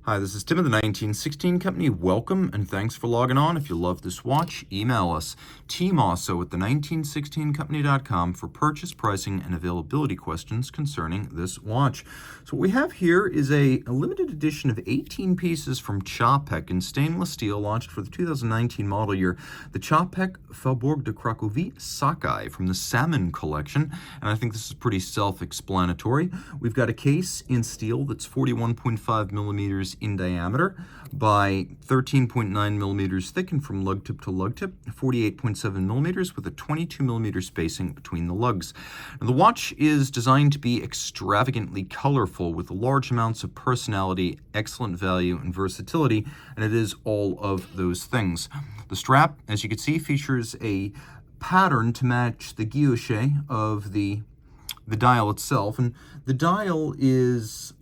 Hi, this is Tim of the 1916 Company. Welcome and thanks for logging on. If you love this watch, email us, Team Mosso at the1916company.com for purchase, pricing, and availability questions concerning this watch. So what we have here is a limited edition of 18 pieces from Czapek in stainless steel, launched for the 2019 model year, the Czapek Faubourg de Cracovie SOCKEYE from the Salmon collection, and I think this is pretty self-explanatory. We've got a case in steel that's 41.5 millimeters in diameter by 13.9 millimeters thick, and from lug tip to lug tip, 48.7 millimeters with a 22 millimeter spacing between the lugs. Now, the watch is designed to be extravagantly colorful with large amounts of personality, excellent value, and versatility, and it is all of those things. The strap, as you can see, features a pattern to match the guilloche of the dial itself, and the dial is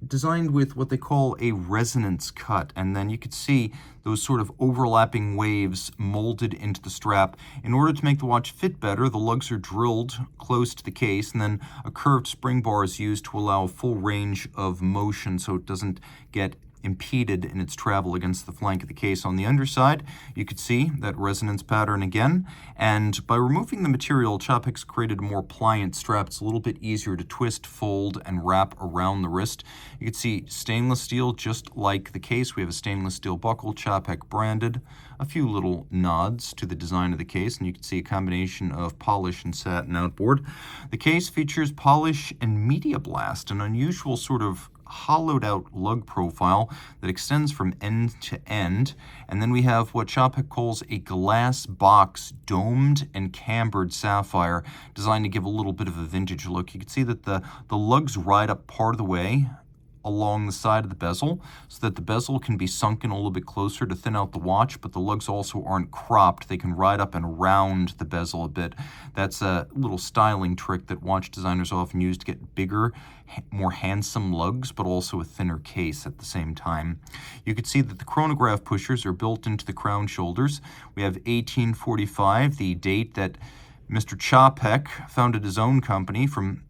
designed with what they call a resonance cut, and then you could see those sort of overlapping waves molded into the strap. In order to make the watch fit better, the lugs are drilled close to the case, and then a curved spring bar is used to allow a full range of motion so it doesn't get impeded in its travel against the flank of the case. On the underside, you could see that resonance pattern again, and by removing the material, Czapek's created a more pliant strap. It's a little bit easier to twist, fold, and wrap around the wrist. You can see stainless steel, just like the case. We have a stainless steel buckle, Czapek branded, a few little nods to the design of the case, and you can see a combination of polish and satin outboard. The case features polish and media blast, an unusual sort of hollowed out lug profile that extends from end to end, and then we have what Czapek calls a glass box domed and cambered sapphire, designed to give a little bit of a vintage look. You can see that the lugs ride up part of the way along the side of the bezel, so that the bezel can be sunken a little bit closer to thin out the watch, but the lugs also aren't cropped. They can ride up and around the bezel a bit. That's a little styling trick that watch designers often use to get bigger, more handsome lugs, but also a thinner case at the same time. You can see that the chronograph pushers are built into the crown shoulders. We have 1845, the date that Mr. Czapek founded his own company. From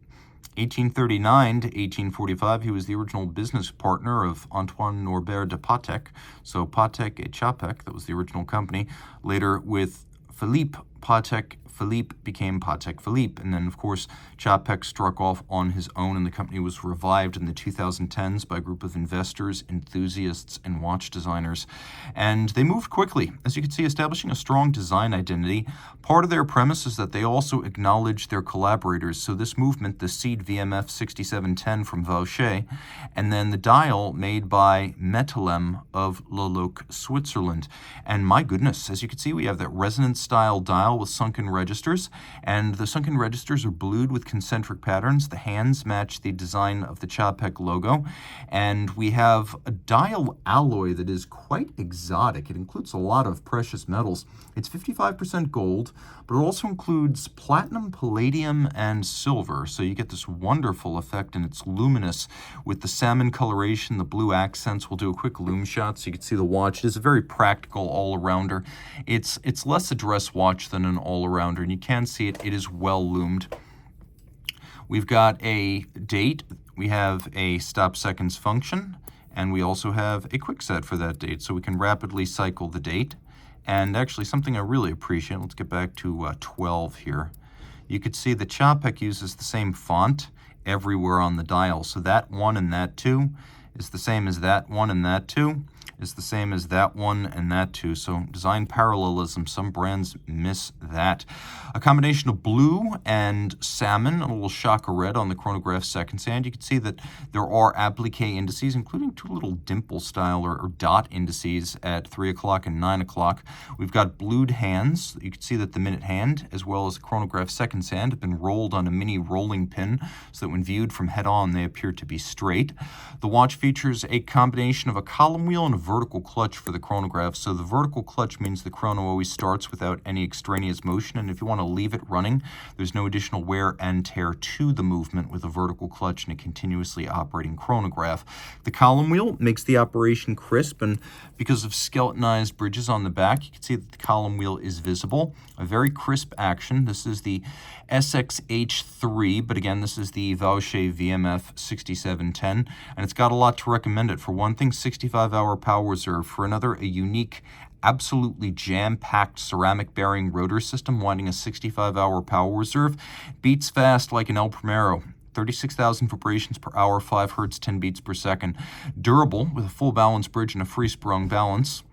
1839 to 1845, he was the original business partner of Antoine Norbert de Patek. So Patek et Czapek, that was the original company. Later, with Philippe Patek, Philippe became Patek Philippe. And then, of course, Czapek struck off on his own, and the company was revived in the 2010s by a group of investors, enthusiasts, and watch designers. And they moved quickly, as you can see, establishing a strong design identity. Part of their premise is that they also acknowledge their collaborators. So this movement, the Seed VMF 6710 from Vaucher, and then the dial made by Metalem of Loloc, Switzerland. And my goodness, as you can see, we have that resonance-style dial with sunken registers, and the sunken registers are blued with concentric patterns. The hands match the design of the Czapek logo, and we have a dial alloy that is quite exotic. It includes a lot of precious metals. It's 55% gold, but it also includes platinum, palladium, and silver, so you get this wonderful effect, and it's luminous with the salmon coloration, the blue accents. We'll do a quick loom shot so you can see the watch. It is a very practical all-arounder. It's less a dress watch than an all-arounder, and you can see it. It is well loomed. We've got a date, we have a stop seconds function, and we also have a quick set for that date, so we can rapidly cycle the date. And actually, something I really appreciate, let's get back to 12 here. You could see that Czapek uses the same font everywhere on the dial, so that one and that two is the same as that one and that two is the same as that one and that two. So design parallelism, some brands miss that. A combination of blue and salmon, a little shock of red on the chronograph seconds hand. You can see that there are applique indices, including two little dimple style or dot indices at 3 o'clock and 9 o'clock. We've got blued hands. You can see that the minute hand as well as the chronograph seconds hand have been rolled on a mini rolling pin so that when viewed from head on they appear to be straight. The watch features a combination of a column wheel and a vertical clutch for the chronograph. So the vertical clutch means the chrono always starts without any extraneous motion, and if you want to leave it running, there's no additional wear and tear to the movement with a vertical clutch and a continuously operating chronograph. The column wheel makes the operation crisp, and because of skeletonized bridges on the back, you can see that the column wheel is visible. A very crisp action. This is the SXH3, but again, this is the Vaucher VMF 6710, and it's got a lot to recommend it. For one thing, 65-hour power reserve. For another, a unique, absolutely jam-packed ceramic bearing rotor system winding a 65-hour power reserve. Beats fast like an El Primero. 36,000 vibrations per hour, 5 hertz, 10 beats per second. Durable with a full balance bridge and a free sprung balance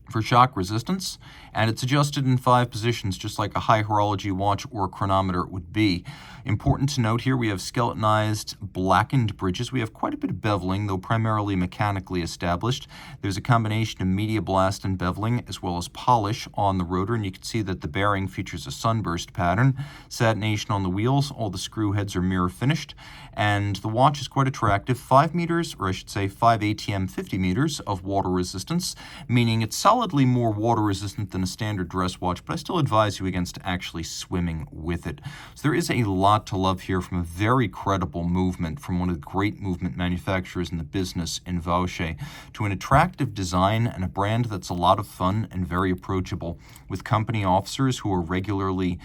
for shock resistance, and it's adjusted in 5 positions just like a high horology watch or chronometer would be. Important to note here, we have skeletonized blackened bridges. We have quite a bit of beveling, though primarily mechanically established. There's a combination of media blast and beveling as well as polish on the rotor, and you can see that the bearing features a sunburst pattern. Satination on the wheels, all the screw heads are mirror finished, and the watch is quite attractive. 5 meters, or I should say 5 ATM 50 meters of water resistance, meaning it's solidly more water resistant than a standard dress watch, but I still advise you against actually swimming with it. So there is a lot to love here from a very credible movement from one of the great movement manufacturers in the business in Vaucher, to an attractive design and a brand that's a lot of fun and very approachable, with company officers who are regularly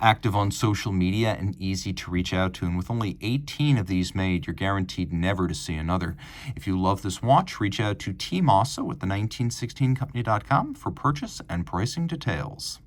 active on social media and easy to reach out to. And with only 18 of these made, you're guaranteed never to see another. If you love this watch, reach out to Team Mosso at the 1916company.com for purchase and pricing details.